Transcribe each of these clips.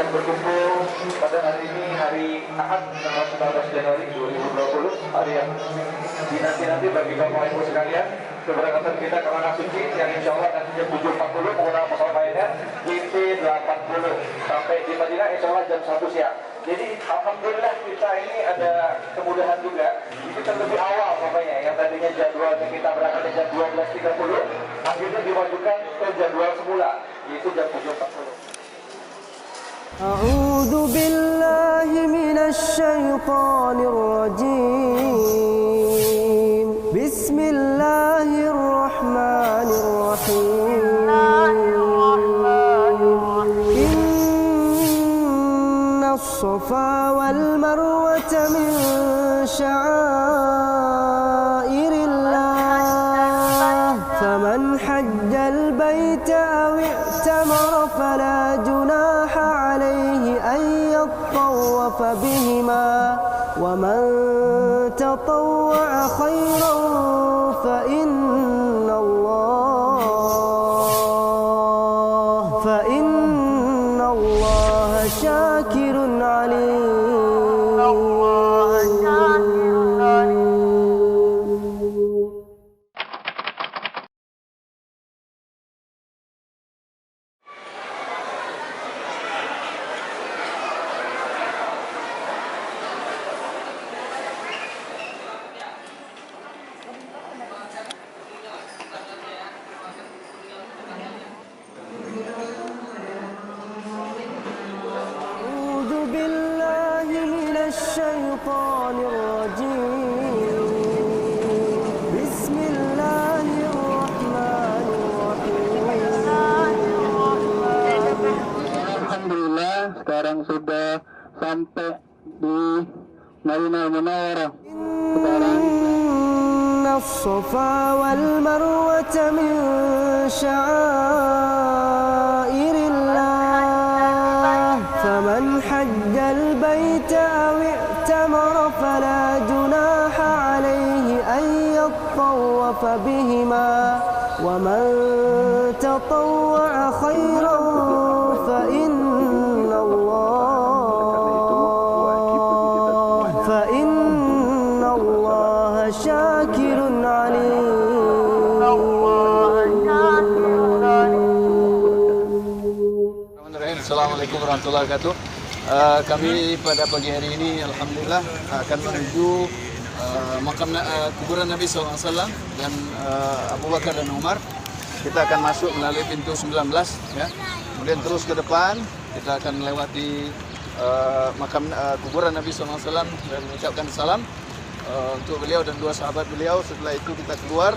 yang berkumpul pada hari ini, hari Ahad tanggal 19 Januari 2020, hari yang dinanti-nanti bagi Bapak Ibu sekalian, keberangkatan kita ke Tanah Suci yang insya Allah nanti jam 7.40 menggunakan pesawat Lion Air YT80 sampai di Madinah insya Allah jam 1 siang. Jadi alhamdulillah kita ini ada kemudahan juga. Kita lebih awal pokoknya, yang tadinya jadwalnya kita berangkat jam 12.30 akhirnya dimajukan ke jadwal semula, yaitu jam 7.40. A'udzu billahi minasy syaithanir rajim. Bismillahirrahmanirrahim. الصفا والمروة من شعائر الله فمن حج البيت أو اعتمر فلا جناح عليه أن يطوف بهما ومن تطوع خيرا فإن الله شاكر عليم. الشيطان الرجيم. بسم الله الرحمن الرحيم. Alhamdulillah sekarang sudah sampai di Madinah Munawwarah. Sekarang الصفا والمروة من شعائر الله فمن حج البيت أو اعتمر فلا جناح عليه أن يطوف بهما ومن تطوع خيرا فإن الله شاكر عليم. Assalamualaikum warahmatullahi wabarakatuh. Kami pada pagi hari ini alhamdulillah akan menuju makam kuburan Nabi SAW dan Abu Bakar dan Umar. Kita akan masuk melalui pintu 19 ya. Kemudian terus ke depan kita akan melewati makam kuburan Nabi SAW dan mengucapkan salam untuk beliau dan dua sahabat beliau. Setelah itu kita keluar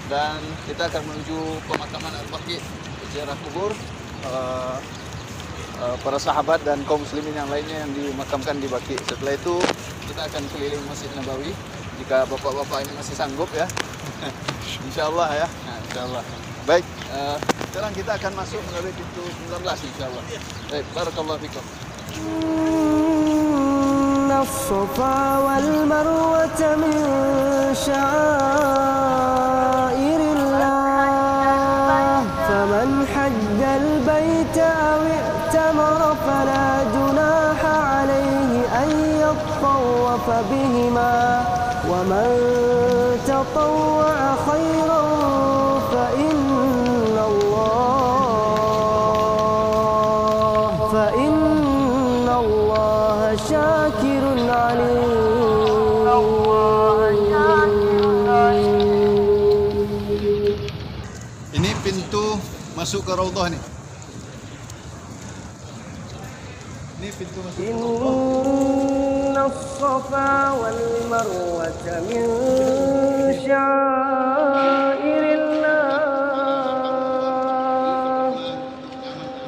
dan kita akan menuju pemakaman Al-Baqi, ziarah kubur para sahabat dan kaum muslimin yang lainnya yang dimakamkan di Baqi. Setelah itu kita akan keliling Masjid Nabawi jika bapak-bapak ini masih sanggup ya. Insyaallah ya. Nah, insyaallah. Baik, sekarang kita akan masuk melalui pintu 19 insyaallah. Baik, barakallahu fikum. الصفا والمروة من شعائر الله فمن حج البيت أو اعتمر فلا جناح عليه أن يطوف بهما ومن تطوع خيرا فإن الله شاكر عليم. Ini pintu masuk ke Raudhah nih. Ini pintu masuk ke Raudhah. إن الصفا والمروة من شعائر الله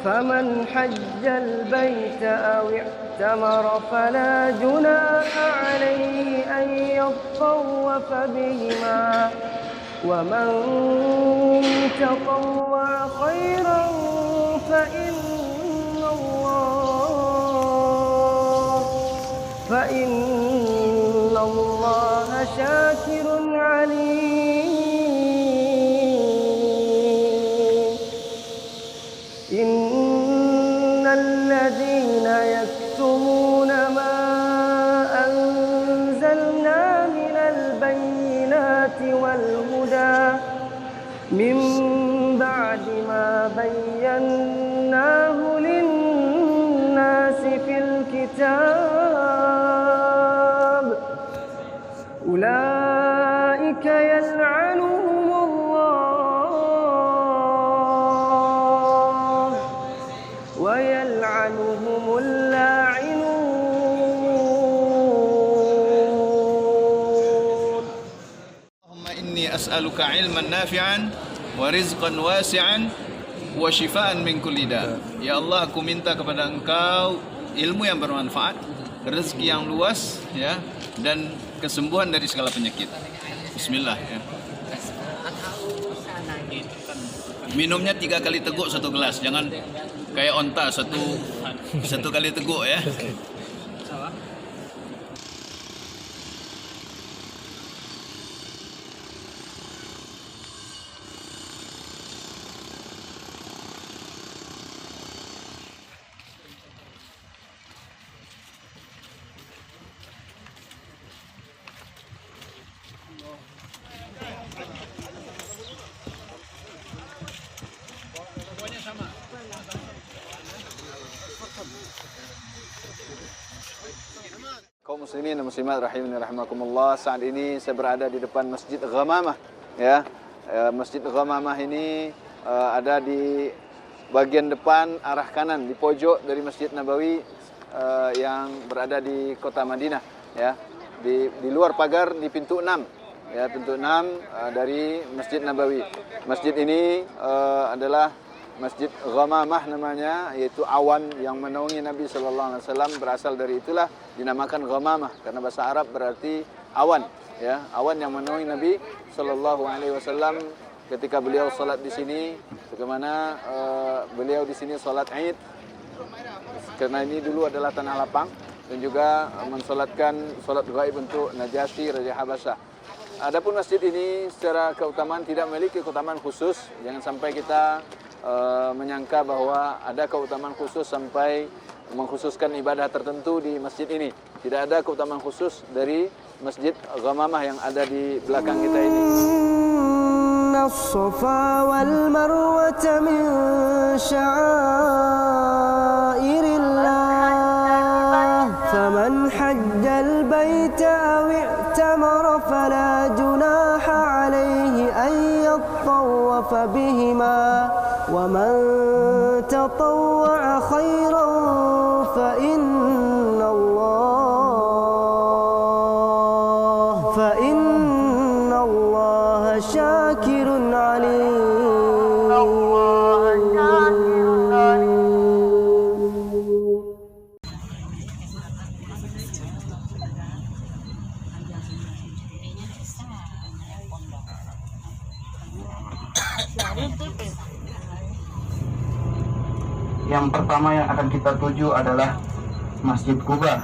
فمن حج البيت أو اعتمر فلا جناح عليه أن يطوف بهما ومن تطوع خيرا فإن الله شاكر عليم. إن الذين من بعد ما بيناه للناس في الكتاب أولئك يلعنهم الله ويلعنهم اللاعنون. اللهم إني أسألك علما نافعا ورزقا واسعا وشفاء من كل داء. Ya Allah, aku minta kepada Engkau ilmu yang bermanfaat, rezeki yang luas, ya, dan kesembuhan dari segala penyakit. Bismillah, ya. Minumnya 3 kali teguk 1 gelas, jangan kayak onta satu kali teguk, ya. Kaum muslimin dan muslimat rahimani rahimakumullah, saat ini saya berada di depan Masjid Ghamamah, ya. Masjid Ghamamah ini ada di bagian depan arah kanan di pojok dari Masjid Nabawi yang berada di kota Madinah, ya. Di luar pagar di pintu 6, ya, pintu 6 dari Masjid Nabawi. Masjid ini adalah Masjid Ghamamah namanya, yaitu awan yang menaungi Nabi sallallahu alaihi wasallam, berasal dari itulah dinamakan Ghamamah, karena bahasa Arab berarti awan, ya, awan yang menaungi Nabi sallallahu alaihi wasallam ketika beliau salat di sini, bagaimana beliau di sini salat Id, karena ini dulu adalah tanah lapang, dan juga mensolatkan salat gaib untuk Najasyi Raja Habasyah. Adapun masjid ini secara keutamaan tidak memiliki keutamaan khusus, jangan sampai kita menyangka bahwa ada keutamaan khusus sampai mengkhususkan ibadah tertentu di masjid ini. Tidak ada keutamaan khusus dari Masjid Ghamamah yang ada di belakang kita ini. الصفا والمروة من شعائر الله فمن حج البيت أو اعتمر فلا جناح عليه أن يطوف بهما ومن تطوع خيرا فإن الله شاكر عليم. Yang pertama yang akan kita tuju adalah Masjid Quba.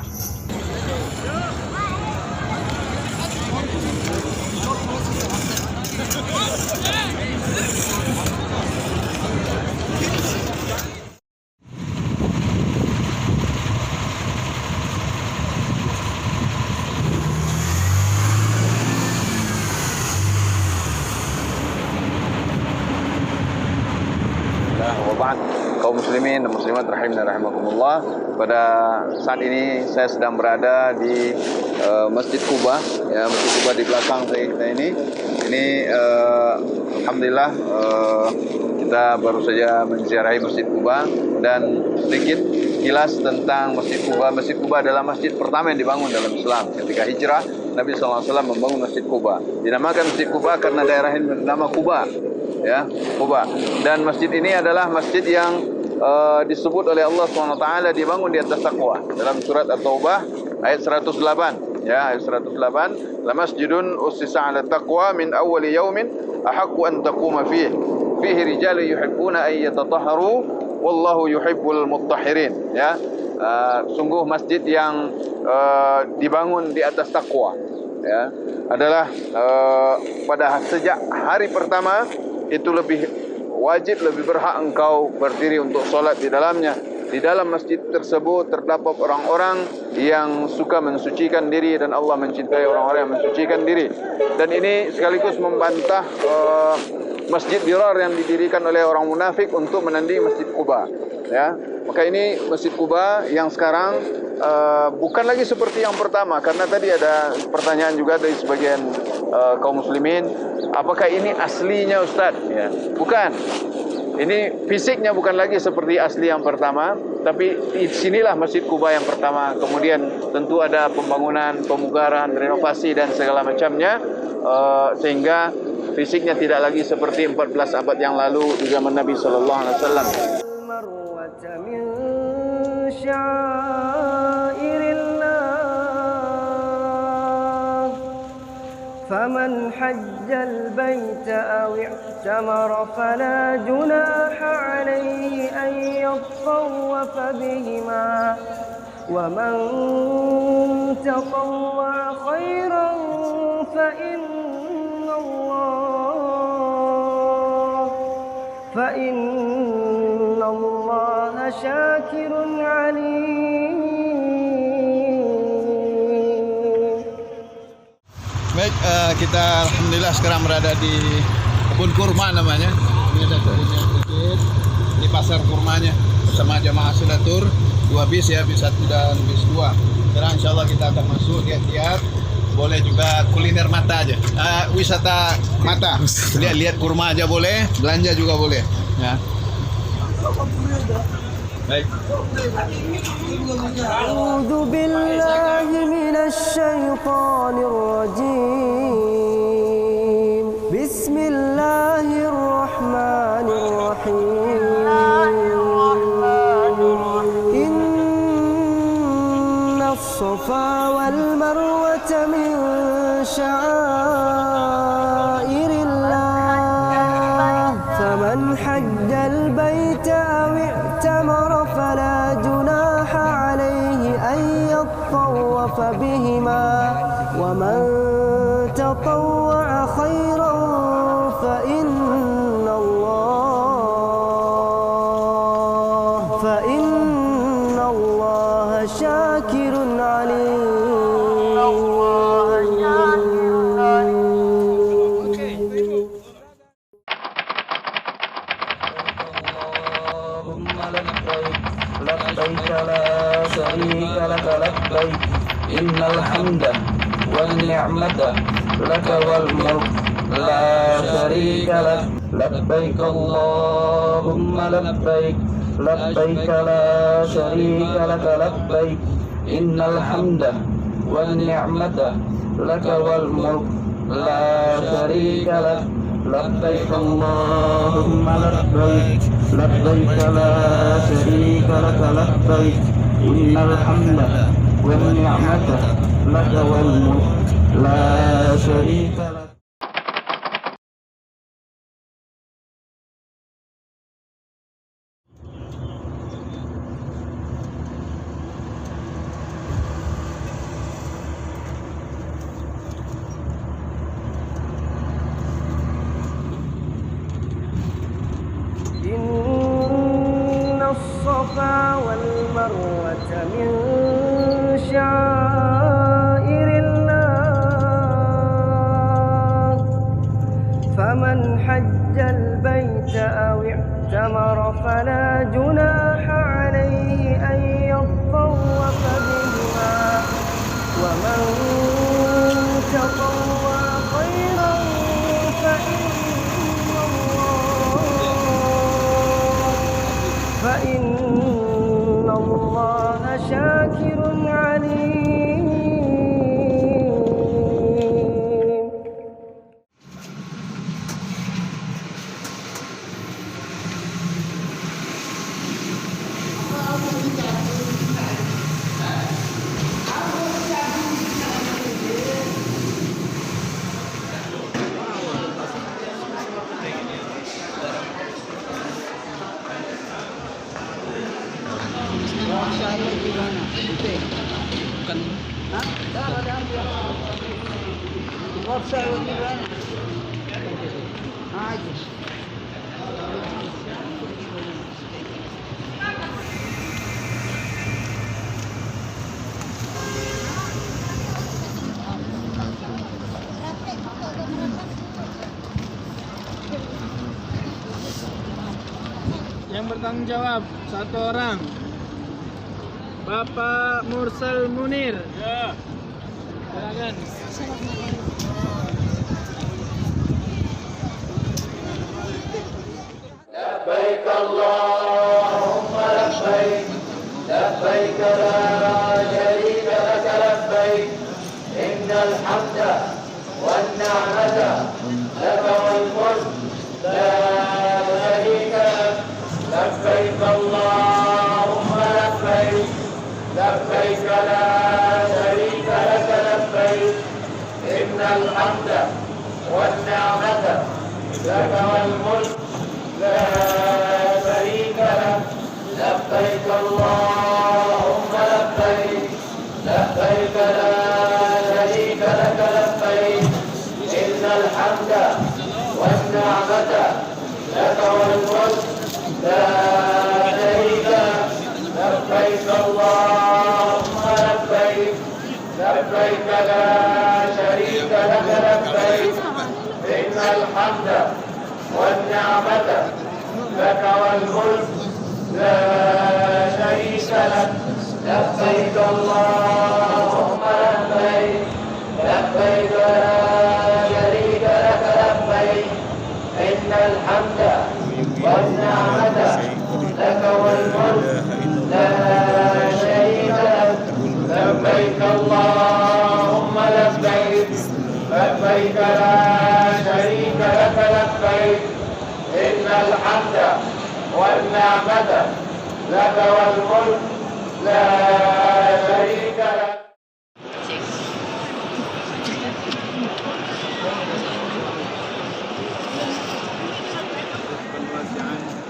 Kaum muslimin dan muslimat rahimani rahimakumullah, pada saat ini saya sedang berada di Masjid Quba, ya, Masjid Quba di belakang saya ini alhamdulillah kita baru saja menziarahi Masjid Quba, dan sedikit kilas tentang Masjid Quba. Masjid Quba adalah masjid pertama yang dibangun dalam Islam. Ketika hijrah, Nabi SAW membangun Masjid Quba. Dinamakan Masjid Quba karena daerah ini bernama Quba, ya, Quba. Dan masjid ini adalah masjid yang disebut oleh Allah SWT dibangun di atas taqwa. Dalam surat At-Taubah ayat 108, ya, ayat 108, la masjidun ussisa 'ala taqwa min awwali yaumin ahaqqu an taquma fihi rijalun yuhibbuna an yatatahharu wallahu yuhibbul mutahhirin, ya. Sungguh masjid yang dibangun di atas takwa, ya, adalah pada sejak hari pertama itu lebih wajib, lebih berhak engkau berdiri untuk solat di dalamnya. Di dalam masjid tersebut terdapat orang-orang yang suka mensucikan diri, dan Allah mencintai orang-orang yang mensucikan diri. Dan ini sekaligus membantah Masjid Dirar yang didirikan oleh orang munafik untuk menandingi Masjid Quba. Ya, maka ini Masjid Quba yang sekarang bukan lagi seperti yang pertama, karena tadi ada pertanyaan juga dari sebagian kaum muslimin, apakah ini aslinya Ustaz? Ya, bukan. Ini fisiknya bukan lagi seperti asli yang pertama, tapi di sinilah Masjid Quba yang pertama. Kemudian tentu ada pembangunan, pemugaran, renovasi dan segala macamnya, sehingga fisiknya tidak lagi seperti 14 abad yang lalu di zaman Nabi sallallahu alaihi wasallam. فمن حج البيت أو اعتمر فلا جناح عليه أن يطوف بهما ومن تطوع خيرا فإن الله شاكر عليم. Baik, kita alhamdulillah sekarang berada di kebun kurma namanya. Ini ada kebunnya sedikit. Ini pasar kurmanya bersama jamaah Sudatur. 2 bis ya, bis 1 dan bis 2. Sekarang insya Allah kita akan masuk lihat-lihat. Boleh juga kuliner mata aja, wisata mata. Lihat-lihat kurma aja boleh, belanja juga boleh. Ya. Baik. A'udzu billahi minasy syaithanir rajim. Bismillahirrahmanirrahim. Innas safa wal marwata min sya'airillah. Faman hajjal baita aw i'tamara فلا جناح عليه أن يطوف بهما ومن تطوع خيرا فإن الله شاكر عليم. لبيك لا شريك لك لبيك إن الحمد والنعمة لك والملك لا شريك لك لبيك اللهم لبيك لبيك لا شريك لك لبيك إن الحمد والنعمة لك والملك لا شريك لك لبيك اللهم لبيك لبيك لا شريك لك لبيك إن الحمد والنعمة لك والملك لا شريك لك. إن الصفا والمروة من شعائر الله فمن حج البيت أو اعتمر فلا جناح عليه أن يطوف بهما ومن تطوع خيرا فإن الله شاكر عليم. yang bertanggung jawab 1 orang. Bapak Mursal Munir. Ya. Silakan. لبيك اللهم لبيك لبيك لا شريك لك لبيك إن الحمد والنعمة لك والملك لا شريك لك لبيك اللهم لبيك لبيك لا شريك لك لبيك إن الحمد والنعمة لك والملك لا شريك لك لبيك اللهم لبيك لبيك لا شريك لك لبيك إن الحمد والنعمة لك والملك لا شريك لك لبيك اللهم لبيك لبيك لا شريك لك لبيك إن الحمد والنعمة لك والملك لا شريك لك لبيك اللهم لبيك لبيك لا شريك لك لبيك إن الحمد والنعمة لك والملك لا شريك لك لبيك اللهم لبيك لبيك لا شريك لك لبيك إن الحمد والنعمة لك والملك لا شريك لك.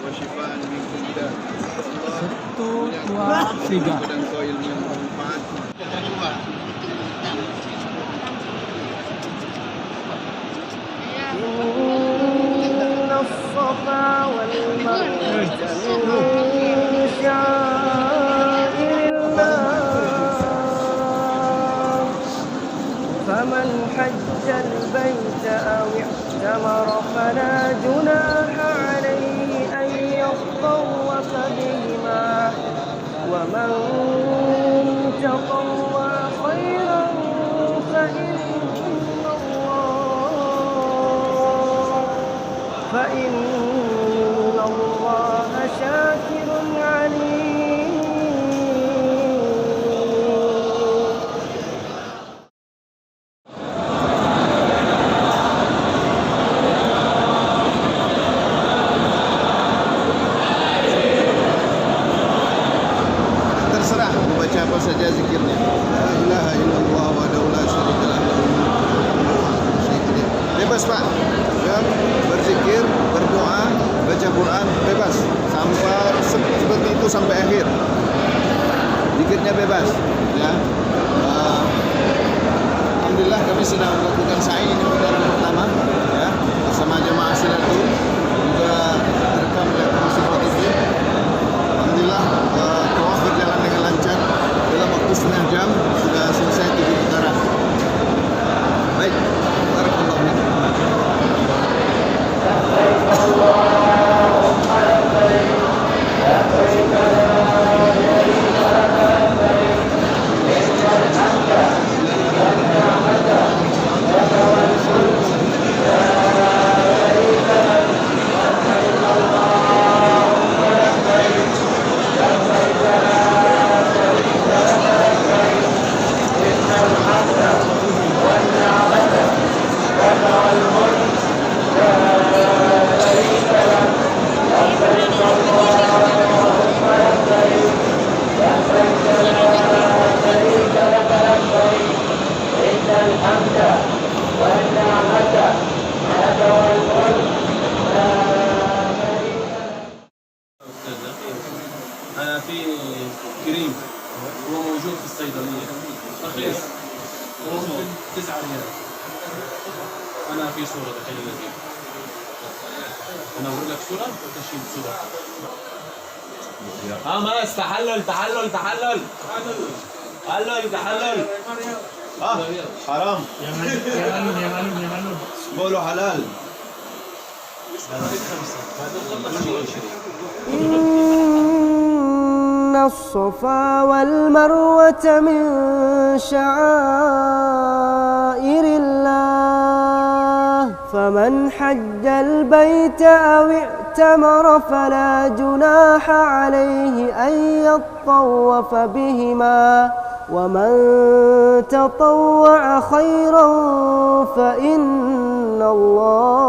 وشفاء من كل داء. Allah dan kau ilmu yang bermanfaat. إن الصفا والمروة من شعائر الله فمن حج البيت أو اعتمر فلا جناح عليه أن يطوف بهما ومن تطوع خيرا فإن الله شاكر عليم. Terserah mau baca apa saja zikirnya. La ilaha illallah wa la syarika lahu. Bebas Pak, ya, berzikir, berdoa, baca Quran, bebas sampai seperti itu sampai akhir. Zikirnya bebas, ya. Alhamdulillah kami sedang melakukan sa'i ini putaran pertama, ya, bersama jemaah Silatul juga terekam oleh Komisi Positif. Alhamdulillah tawaf berjalan dengan lancar dalam waktu setengah jam sudah selesai 7 putaran. Baik, barakallahu fiik. أنا في كريم هو موجود في الصيدلية رخيص ممكن 9 ريال. أنا في صورة تخيل لك أنا أوري لك صورة وتشيل صورة. خلاص تحلل تحلل تحلل تحلل تحلل Haram. Sepuluh halal. هذا 5 هذا 25. إن الصفا والمروة من شعائر الله فمن حج البيت أو اعتمر فلا جناح عليه أن يطوف بهما ومن تطوع خيرا فإن الله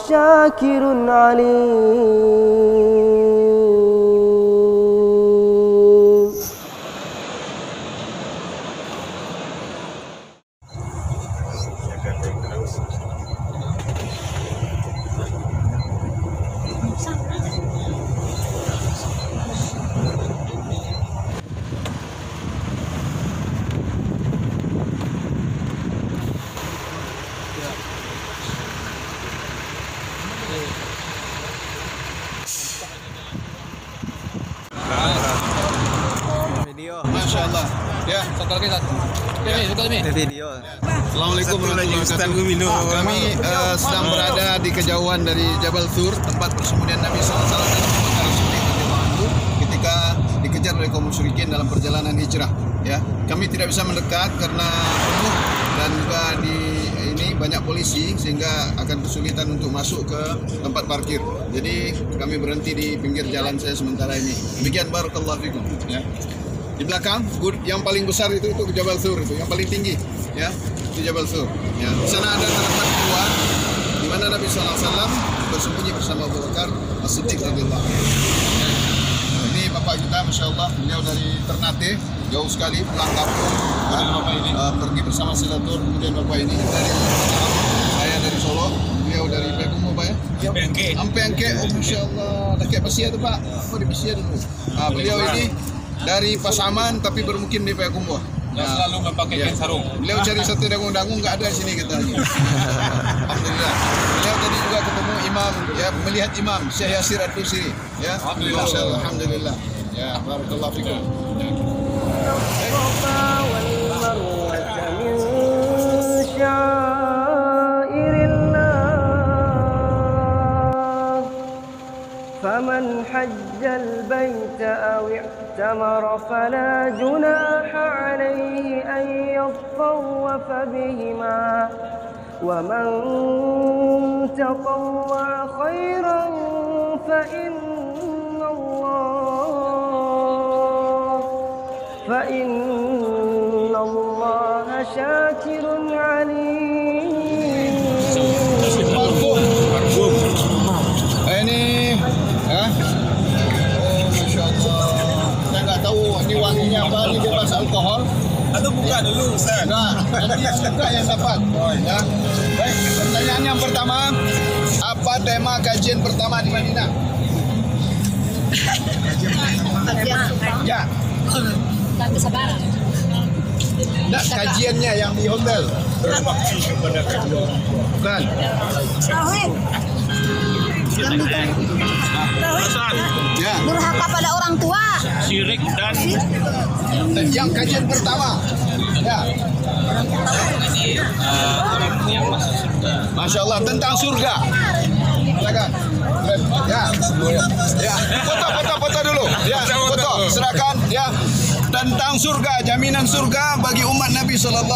شاكر عليم. Masya Allah. Ya, satu lagi. Video. Assalamualaikum warahmatullahi wabarakatuh. Kami sedang berada di kejauhan dari Jabal Thur, tempat persembunyian Nabi SAW dan ketika dikejar oleh kaum musyrikin dalam perjalanan hijrah. Ya, kami tidak bisa mendekat karena penuh dan juga di ini banyak polisi sehingga akan kesulitan untuk masuk ke tempat parkir. Jadi kami berhenti di pinggir jalan saya sementara ini. Demikian, barakallahu fikum. Ya. Di belakang yang paling besar itu Jabal Thur, itu yang paling tinggi, ya, itu Jabal Thur. Ya, di sana ada tempat kedua di mana Nabi SAW bersembunyi bersama Abu Bakar As-Siddiq radhiyallahu anhu. Ini bapak kita, masya Allah, beliau dari Ternate, jauh sekali pulang kampung, pergi bersama Silatur. Kemudian bapak ini dari saya dari Solo, beliau dari Payakumbuh, pak ya? Ampe-angke, oh masya Allah, dah kayak Besia tu pak, apa di Besia dulu? Beliau ini dari Pasaman tapi bermukim di Payakumbuh. Selalu memakai sarung. Beliau cari sate dangung-dangung nggak ada di sini katanya. Alhamdulillah. Beliau tadi juga ketemu imam, ya, melihat imam Syekh Yasir Ad-Dusiri, ya. Alhamdulillah. Alhamdulillah. Ya, barakallahu fikum. فمن حج البيت أو اعتمر فلا جناح عليه أن يطوف بهما ومن تطوع خيرا فإن الله شاكر عليم. Ini, oh masya Allah, saya nggak tahu ini wanginya apa, ini bebas alkohol atau buka dulu, Ustaz? Nah, nanti suka yang dapat. Ya. Baik, pertanyaan yang pertama, apa tema kajian pertama di Madinah? Ya. Kesabaran. Nah, kajiannya yang di hotel. Berbakti kepada kedua. Bukan. Tauhid. Ya. Durhaka pada orang tua. Syirik dan Yang kajian pertama. Ya. Masya Allah, tentang surga. Silakan. Ya. Ya. Foto dulu. Ya. Foto. Silakan. Ya. Tentang surga, jaminan surga bagi umat Nabi SAW.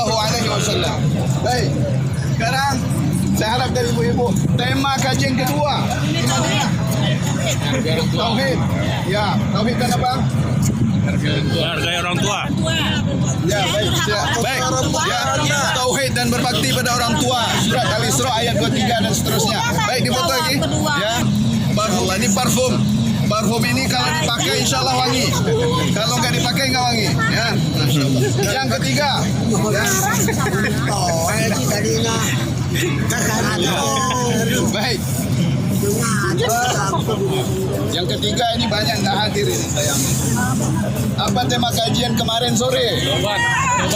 Baik. Sekarang saya harap dari ibu-ibu, tema kajian kedua gimana? Tauhid. Ya, tauhid dan apa? menghargai orang tua. Ya, baik. Ya, baik. Ya, tauhid dan berbakti pada orang tua. Surat Al-Isra ayat 23 dan seterusnya. Baik, difoto lagi. Ya. Parfum, ini parfum. Parfum ini kalau dipakai insya Allah wangi. Kalau nggak dipakai nggak wangi. Ya. Yang ketiga. Ya. Baik. Yang ketiga ini banyak nggak hadir ini sayang. Apa tema kajian kemarin sore? Tobat.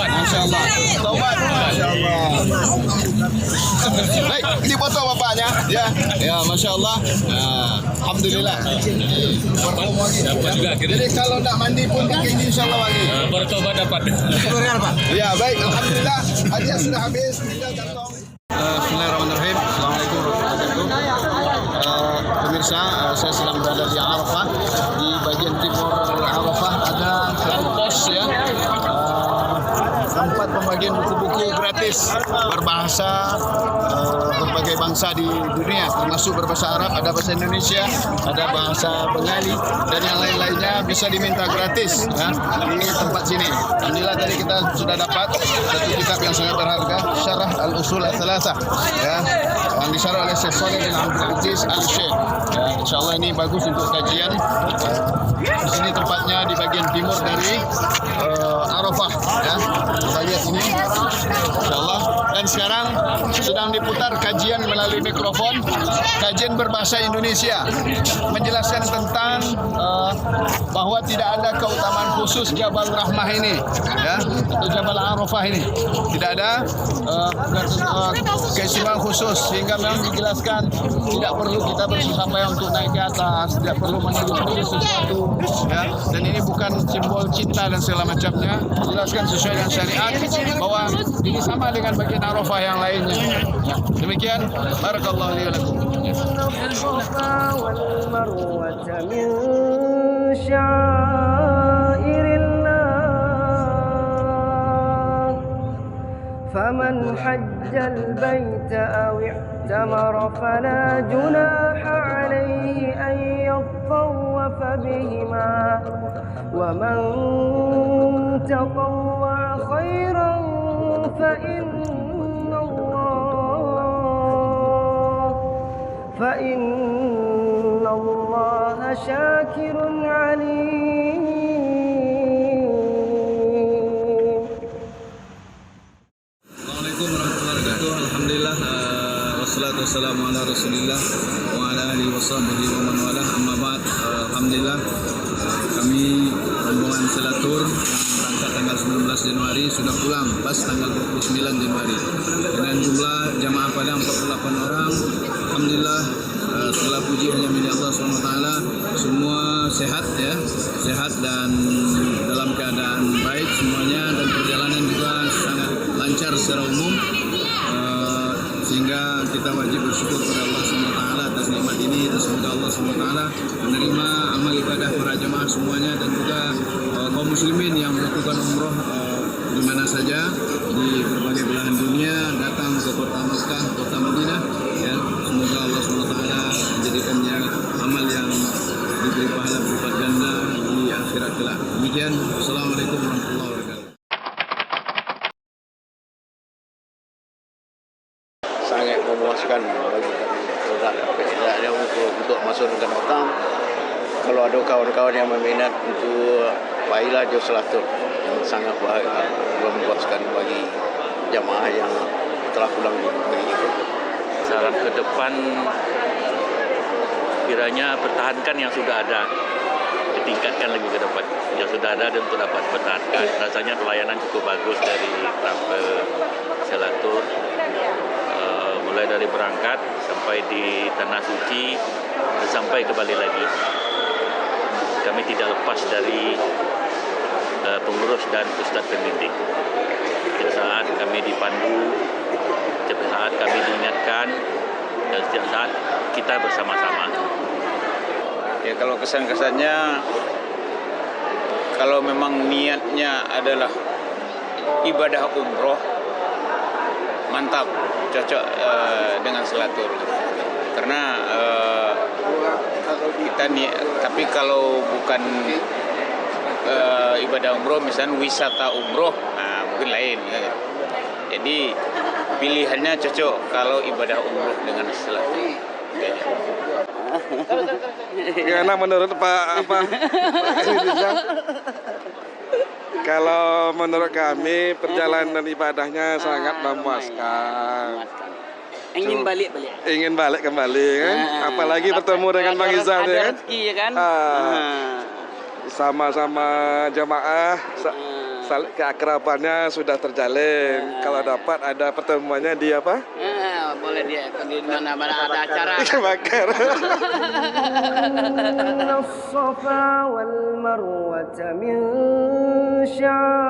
Masya Allah. Tobat. Masya Allah. Baik, ini foto bapaknya. Ya, ya, Masya Allah. Nah, Alhamdulillah. Dapat juga. Jadi kalau nak mandi pun pakai ini insya Allah wangi. Bertobat dapat. Ya, baik. Alhamdulillah. Hadiah sudah habis. Bismillahirrahmanirrahim. pemirsa, saya sedang berada di Arafah. Di bagian timur Arafah ada satu pos ya, tempat pembagian buku-buku gratis berbahasa berbagai bangsa di dunia, termasuk berbahasa Arab, ada bahasa Indonesia, ada bahasa Bengali, dan yang lain-lainnya bisa diminta gratis ya, di tempat sini. Alhamdulillah tadi kita sudah dapat satu kitab yang sangat berharga, Syarah Al-Usul Ats-Tsalatsah ya, yang disyarah oleh Syekh Shalih bin Abdul Aziz Al-Syekh. Ya, insyaallah ini bagus untuk kajian. Di sini tempatnya di bagian timur dari Arafah ya. Kita lihat ini, insyaallah. Dan sekarang sedang diputar kajian melalui mikrofon, kajian berbahasa Indonesia, menjelaskan tentang bahwa tidak ada keutamaan khusus Jabal Rahmah ini ya, atau Jabal Arafah ini. Tidak ada keistimewaan khusus, sehingga memang dijelaskan tidak perlu kita bersusah payah untuk naik ke atas, tidak perlu menuju sesuatu ya. Dan ini bukan simbol cinta dan segala macamnya, dijelaskan sesuai dengan syariat bahwa ini sama dengan bagian Arafah yang lainnya ya. Demikian, barakallahu li wa lakum. الصفا والمروة من شعائر الله فمن حج البيت أو اعتمر فلا جناح عليه أن يطوف بهما ومن تطوع خيرا فإن الله شاكر عليم. Assalamualaikum warahmatullahi wabarakatuh. Alhamdulillah, wassalatu wassalamu ala Rasulillah wa ala alihi washabbihi wa man walah. Amma ba'd. Alhamdulillah, kami rombongan Selatur berangkat tanggal 19 Januari sudah pulang pas tanggal 29 Januari dengan jumlah jamaah pada 48 orang. Alhamdulillah, setelah puji hanya milik Allah SWT, semua sehat ya, sehat dan dalam keadaan baik semuanya, dan perjalanan juga sangat lancar secara umum, sehingga kita wajib bersyukur kepada Allah SWT atas nikmat ini, dan semoga Allah SWT menerima amal ibadah para jemaah semuanya, dan juga kaum muslimin yang melakukan umroh di mana saja di berbagai belahan dunia datang ke kota Makkah, kota Madinah ya. Semoga Allah SWT menjadikannya amal yang diberi pahala berlipat ganda di akhirat kelak. Demikian, Assalamualaikum warahmatullahi wabarakatuh. Sangat memuaskan bagi kami tidak untuk masuk dengan Batam. Kalau ada kawan-kawan yang meminat untuk Baila Jauh Selatur, yang sangat memuaskan bagi jamaah yang telah pulang di negeri ini. Saran ke depan, kiranya pertahankan yang sudah ada, ditingkatkan lagi ke depan yang sudah ada dan untuk dapat pertahankan. Rasanya pelayanan cukup bagus dari travel Selatur, mulai dari berangkat sampai di Tanah Suci sampai kembali lagi. Kami tidak lepas dari pengurus dan Ustadz pembimbing. Setiap saat kami dipandu, setiap saat kami diingatkan, dan setiap saat kita bersama-sama. Ya, kalau kesan-kesannya, kalau memang niatnya adalah ibadah umroh, mantap, cocok dengan Selatur. Karena kita tapi kalau bukan ibadah umroh, misalnya wisata umroh, mungkin lain ya. Jadi pilihannya cocok kalau ibadah umroh dengan Selatur. Karena menurut Pak kalau menurut kami perjalanan ibadahnya sangat memuaskan. Ingin balik. Ingin balik kembali kan? Apalagi bertemu dengan Bang Izal ya kan? Ya kan? Sama-sama jamaah, keakrabannya sudah terjalin. Kalau dapat ada pertemuannya di apa? Boleh dia di mana-mana ada acara. Bakar. As-Safa wal Marwah min sya'airillah.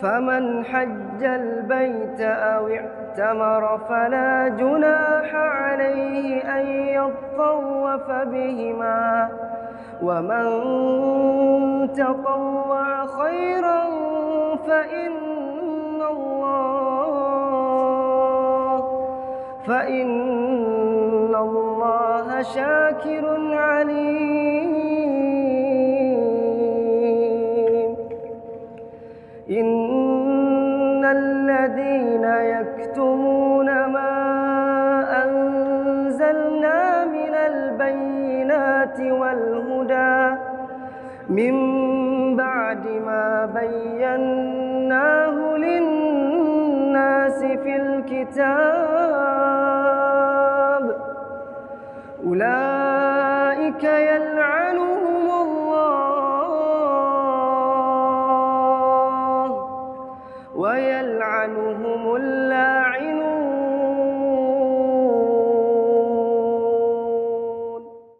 Faman hajjal baita aw اعتمر فلا جناح عليه أن يطوف بهما ومن تطوع خيرا فإن الله شاكر عليم. إن الذين يكتمون ما أنزلنا من البينات والهدى من بعد ما بيناه للناس في الكتاب أولئك يلعنهم الله ويلعنهم اللاعنون.